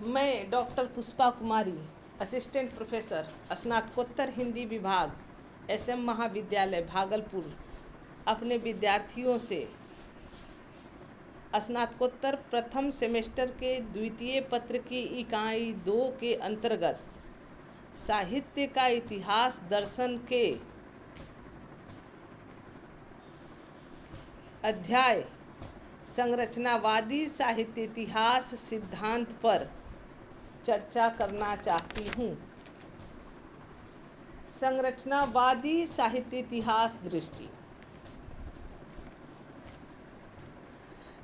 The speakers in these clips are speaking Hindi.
मैं डॉक्टर पुष्पा कुमारी, असिस्टेंट प्रोफेसर, स्नातकोत्तर हिंदी विभाग, SM महाविद्यालय भागलपुर, अपने विद्यार्थियों से स्नातकोत्तर प्रथम सेमेस्टर के द्वितीय पत्र की इकाई 2 के अंतर्गत साहित्य का इतिहास दर्शन के अध्याय संरचनावादी साहित्य इतिहास सिद्धांत पर चर्चा करना चाहती हूँ। संरचनावादी साहित्य इतिहास दृष्टि।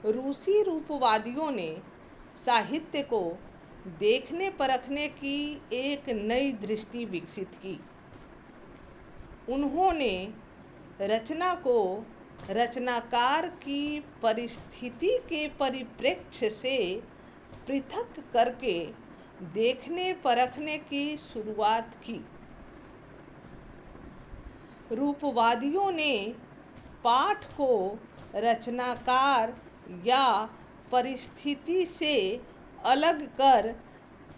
रूसी रूपवादियों ने साहित्य को देखने परखने की एक नई दृष्टि विकसित की। उन्होंने रचना को रचनाकार की परिस्थिति के परिप्रेक्ष्य से पृथक करके देखने परखने की शुरुआत की। रूपवादियों ने पाठ को रचनाकार या परिस्थिति से अलग कर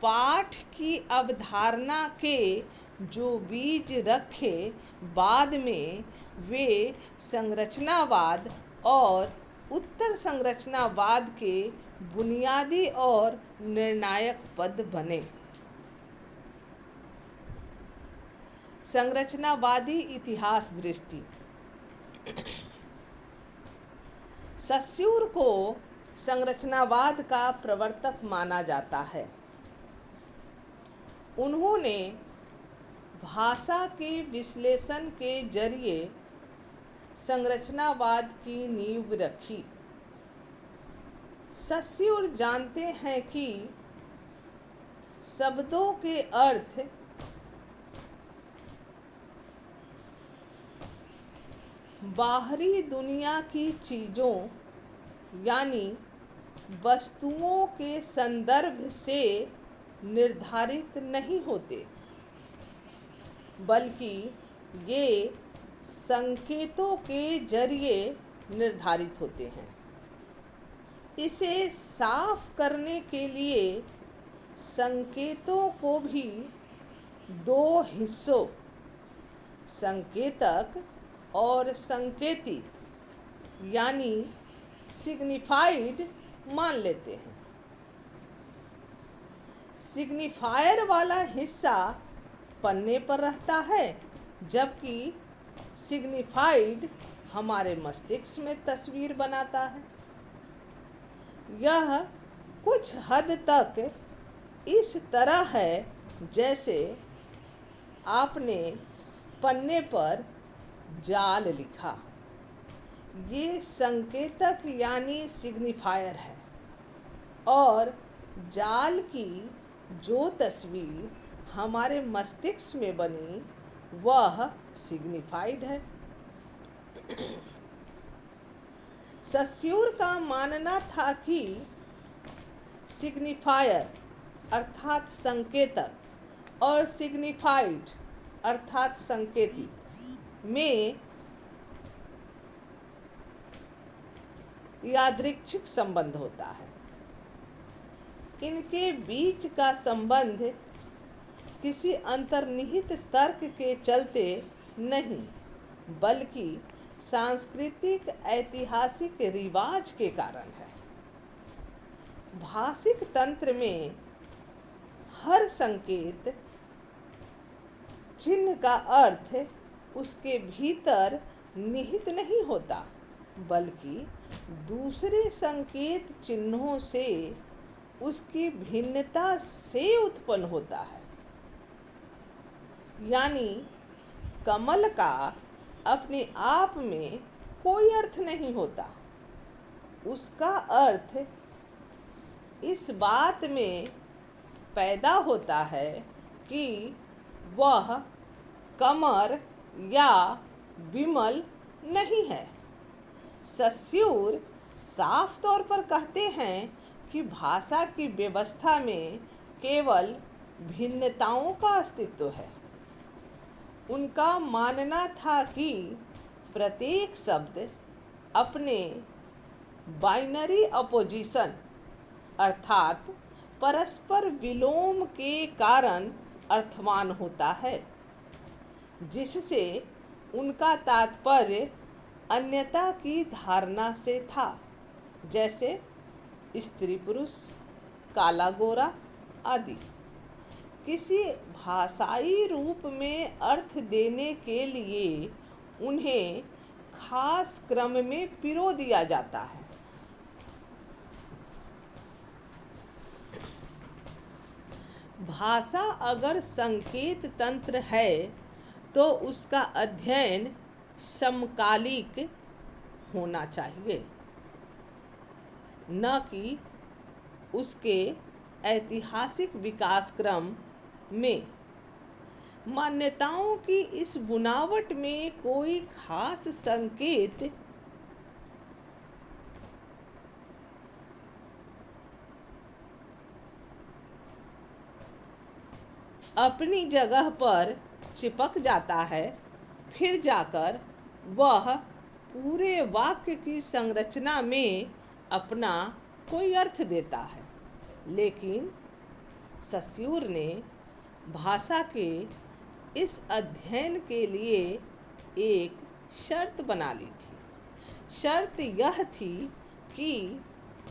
पाठ की अवधारणा के जो बीज रखे, बाद में वे संरचनावाद और उत्तर संरचनावाद के बुनियादी और निर्णायक पद बने। संरचनावादी इतिहास दृष्टि। सस्सूर को संरचनावाद का प्रवर्तक माना जाता है। उन्होंने भाषा के विश्लेषण के जरिए संरचनावाद की नींव रखी। सस्सूर जानते हैं कि शब्दों के अर्थ बाहरी दुनिया की चीज़ों यानी वस्तुओं के संदर्भ से निर्धारित नहीं होते, बल्कि ये संकेतों के जरिए निर्धारित होते हैं। इसे साफ करने के लिए संकेतों को भी दो हिस्सों, संकेतक और संकेतित यानी सिग्निफाइड मान लेते हैं। सिग्निफायर वाला हिस्सा पन्ने पर रहता है, जबकि सिग्निफाइड हमारे मस्तिष्क में तस्वीर बनाता है। यह कुछ हद तक इस तरह है जैसे आपने पन्ने पर जाल लिखा। ये संकेतक यानी सिग्निफायर है और जाल की जो तस्वीर हमारे मस्तिष्क में बनी वह सिग्निफाइड है। सस्सूर का मानना था कि सिग्निफायर अर्थात संकेतक और सिग्निफाइड अर्थात संकेतित में यादृच्छिक संबंध होता है। इनके बीच का संबंध किसी अंतर्निहित तर्क के चलते नहीं, बल्कि सांस्कृतिक ऐतिहासिक रिवाज के कारण है। भाषिक तंत्र में हर संकेत चिन्ह का अर्थ उसके भीतर निहित नहीं होता, बल्कि दूसरे संकेत चिन्हों से उसकी भिन्नता से उत्पन्न होता है। यानी कमल का अपने आप में कोई अर्थ नहीं होता, उसका अर्थ इस बात में पैदा होता है कि वह कमर या विमल नहीं है। सस्सूर साफ तौर पर कहते हैं कि भाषा की व्यवस्था में केवल भिन्नताओं का अस्तित्व है। उनका मानना था कि प्रत्येक शब्द अपने बाइनरी अपोजिशन अर्थात परस्पर विलोम के कारण अर्थवान होता है, जिससे उनका तात्पर्य अन्यता की धारणा से था, जैसे स्त्री पुरुष, काला गोरा आदि। किसी भाषाई रूप में अर्थ देने के लिए उन्हें खास क्रम में पिरो दिया जाता है। भाषा अगर संकेत तंत्र है तो उसका अध्ययन समकालिक होना चाहिए, न कि उसके ऐतिहासिक विकास क्रम में। मान्यताओं की इस बुनावट में कोई खास संकेत अपनी जगह पर चिपक जाता है, फिर जाकर वह पूरे वाक्य की संरचना में अपना कोई अर्थ देता है। लेकिन सस्यूर ने भाषा के इस अध्ययन के लिए एक शर्त बना ली थी। शर्त यह थी कि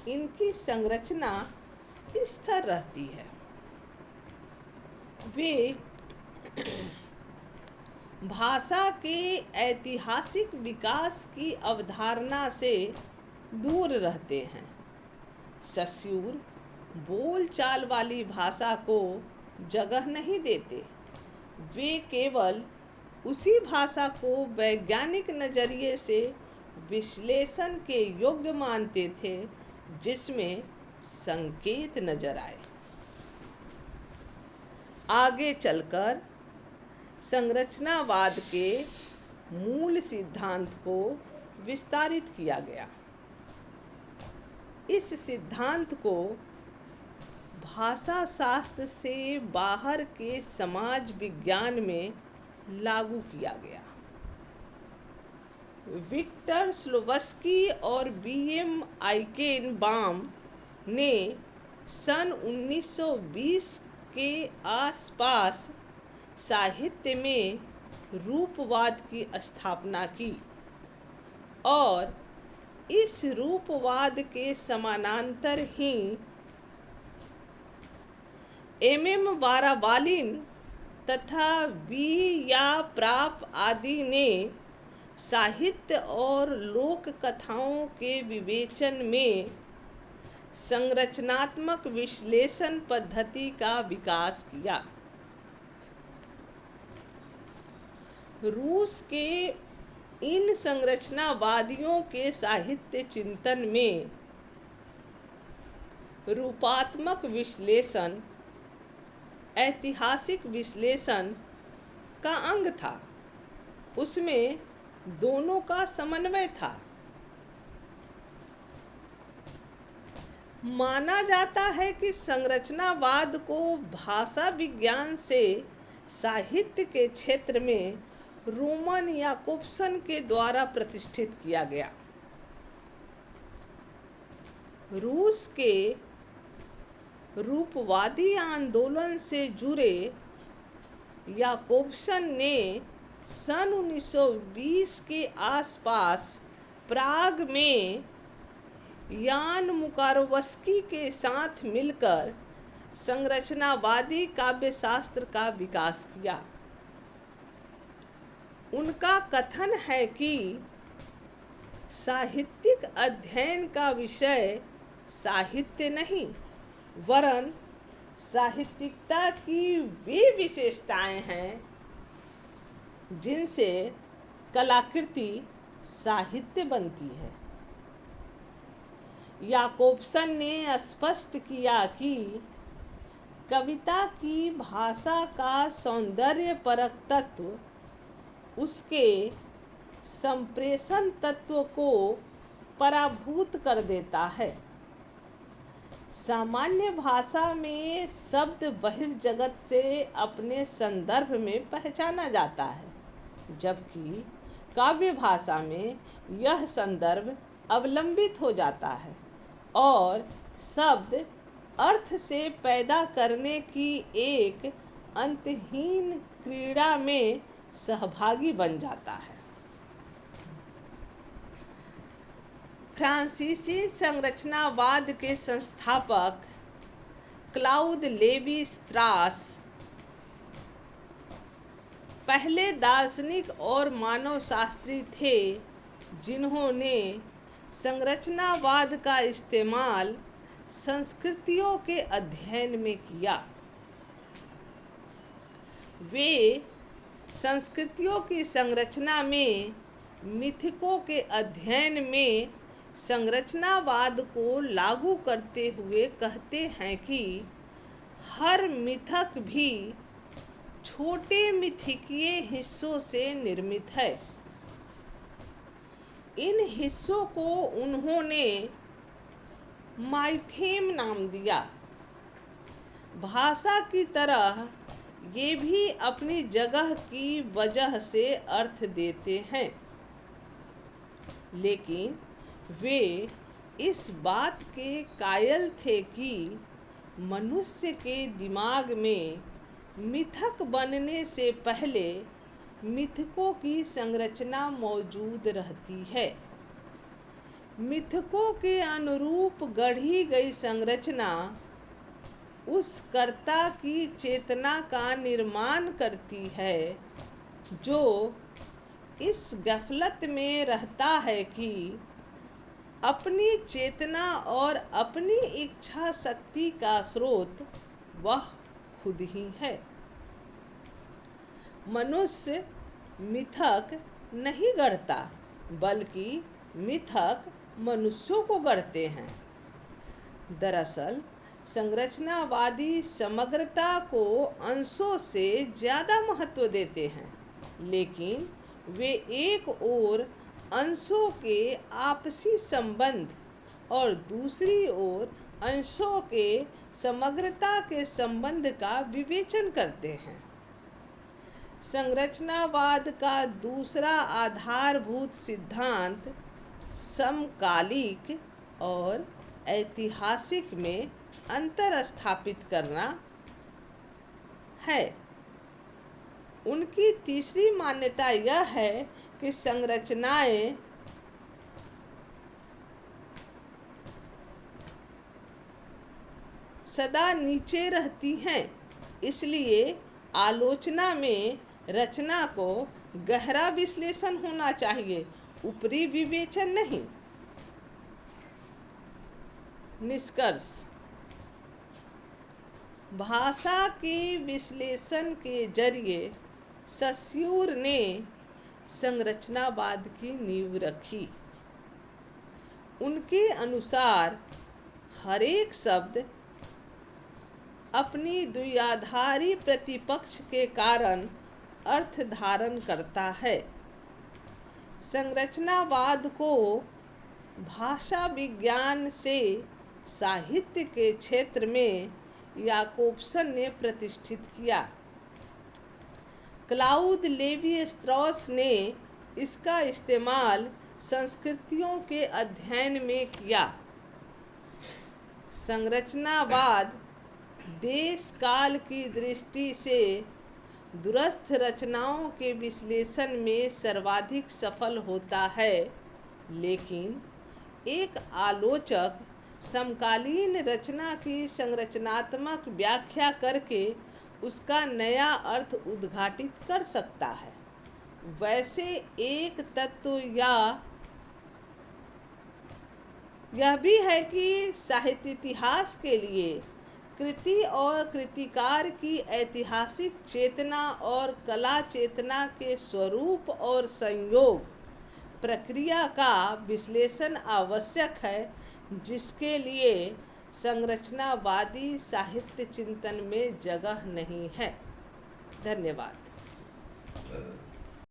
इनकी संरचना स्थिर रहती है। वे भाषा के ऐतिहासिक विकास की अवधारणा से दूर रहते हैं। सस्यूर बोलचाल वाली भाषा को जगह नहीं देते। वे केवल उसी भाषा को वैज्ञानिक नज़रिए से विश्लेषण के योग्य मानते थे जिसमें संकेत नजर आए। आगे चलकर संरचनावाद के मूल सिद्धांत को विस्तारित किया गया। इस सिद्धांत को भाषा शास्त्र से बाहर के समाज विज्ञान में लागू किया गया। विक्टर स्लोवस्की और बीएम आइकेनबाम ने सन 1920 के आसपास साहित्य में रूपवाद की स्थापना की और इस रूपवाद के समानांतर ही एमएम वारावालिन तथा वी या प्राप आदि ने साहित्य और लोक कथाओं के विवेचन में संरचनात्मक विश्लेषण पद्धति का विकास किया। रूस के इन संरचनावादियों के साहित्य चिंतन में रूपात्मक विश्लेषण ऐतिहासिक विश्लेषण का अंग था। उसमें दोनों का समन्वय था। माना जाता है कि संरचनावाद को भाषा विज्ञान से साहित्य के क्षेत्र में रोमन याकोब्सन के द्वारा प्रतिष्ठित किया गया। रूस के रूपवादी आंदोलन से जुड़े याकोब्सन ने सन 1920 के आसपास प्राग में यान मुकारोवस्की के साथ मिलकर संरचनावादी काव्यशास्त्र का विकास किया। उनका कथन है कि साहित्यिक अध्ययन का विषय साहित्य नहीं, वरन साहित्यिकता की वे विशेषताएं हैं जिनसे कलाकृति साहित्य बनती है। याकोब्सन ने स्पष्ट किया कि कविता की भाषा का सौंदर्यपरक तत्व उसके संप्रेषण तत्व को पराभूत कर देता है। सामान्य भाषा में शब्द बहिर्जगत से अपने संदर्भ में पहचाना जाता है, जबकि काव्य भाषा में यह संदर्भ अवलंबित हो जाता है और शब्द अर्थ से पैदा करने की एक अंतहीन क्रीड़ा में सहभागी बन जाता है। फ्रांसीसी संरचनावाद के संस्थापक क्लाउद लेवी स्ट्रास पहले दार्शनिक और मानवशास्त्री थे जिन्होंने संरचनावाद का इस्तेमाल संस्कृतियों के अध्ययन में किया। वे संस्कृतियों की संरचना में मिथकों के अध्ययन में संरचनावाद को लागू करते हुए कहते हैं कि हर मिथक भी छोटे मिथकीय हिस्सों से निर्मित है। इन हिस्सों को उन्होंने माइथेम नाम दिया। भाषा की तरह ये भी अपनी जगह की वजह से अर्थ देते हैं, लेकिन वे इस बात के कायल थे कि मनुष्य के दिमाग में मिथक बनने से पहले मिथकों की संरचना मौजूद रहती है। मिथकों के अनुरूप गढ़ी गई संरचना उस कर्ता की चेतना का निर्माण करती है जो इस गफलत में रहता है कि अपनी चेतना और अपनी इच्छा शक्ति का स्रोत वह खुद ही है। मनुष्य मिथक नहीं गढ़ता, बल्कि मिथक मनुष्यों को गढ़ते हैं। दरअसल संरचनावादी समग्रता को अंशों से ज़्यादा महत्व देते हैं, लेकिन वे एक ओर अंशों के आपसी संबंध और दूसरी ओर अंशों के समग्रता के संबंध का विवेचन करते हैं। संरचनावाद का दूसरा आधारभूत सिद्धांत समकालिक और ऐतिहासिक में अंतर स्थापित करना है। उनकी तीसरी मान्यता यह है कि संरचनाएं सदा नीचे रहती हैं, इसलिए आलोचना में रचना को गहरा विश्लेषण होना चाहिए, ऊपरी विवेचन नहीं। निष्कर्ष: भाषा के विश्लेषण के जरिए सस्यूर ने संरचनावाद की नींव रखी। उनके अनुसार हर एक शब्द अपनी द्विआधारी प्रतिपक्ष के कारण अर्थ धारण करता है। संरचनावाद को भाषा विज्ञान से साहित्य के क्षेत्र में याकोब्सन ने प्रतिष्ठित किया। क्लाउद लेवी स्ट्रॉस ने इसका इस्तेमाल संस्कृतियों के अध्ययन में किया। संरचनावाद देश काल की दृष्टि से दूरस्थ रचनाओं के विश्लेषण में सर्वाधिक सफल होता है, लेकिन एक आलोचक समकालीन रचना की संरचनात्मक व्याख्या करके उसका नया अर्थ उद्घाटित कर सकता है। वैसे एक तत्व यह भी है कि साहित्य इतिहास के लिए कृति और कृतिकार की ऐतिहासिक चेतना और कला चेतना के स्वरूप और संयोग प्रक्रिया का विश्लेषण आवश्यक है, जिसके लिए संरचनावादी साहित्य चिंतन में जगह नहीं है। धन्यवाद।